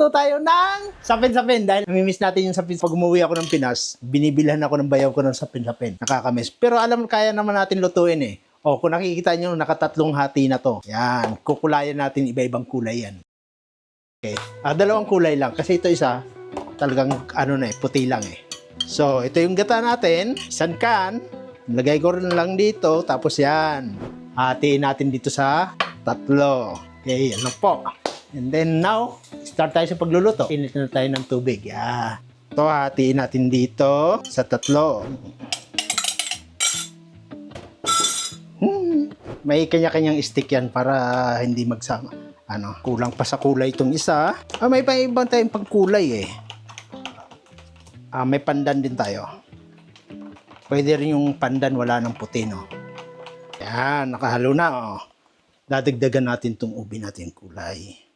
magluto tayo ng sapin-sapin. Dahil namimiss natin yung sapin. Pag umuwi ako ng Pinas, binibilhan ako ng bayaw ko ng sapin-sapin. Nakakamiss. Pero alam mo, kaya naman natin lutuin eh. O, kung nakikita nyo, nakatatlong hati na to. Yan, kukulayan natin iba-ibang kulay yan. Okay. Dalawang kulay lang. Kasi ito isa, talagang puti lang eh. So, ito yung gata natin. Isang can. Lagay ko rin lang dito. Tapos yan. Hatiin natin dito sa tatlo. Okay, ano po. And then now, start tayo sa pagluluto. Init na tayo ng tubig. Yeah. Ito, hatiin natin dito sa tatlo. May kanya-kanyang stick yan para hindi magsama. Kulang pa sa kulay itong isa. May ibang tayong pagkulay eh. May pandan din tayo. Pwede rin yung pandan wala ng puti, no? Yan, nakahalo na, oh. Dadagdagan natin itong ubi natin kulay.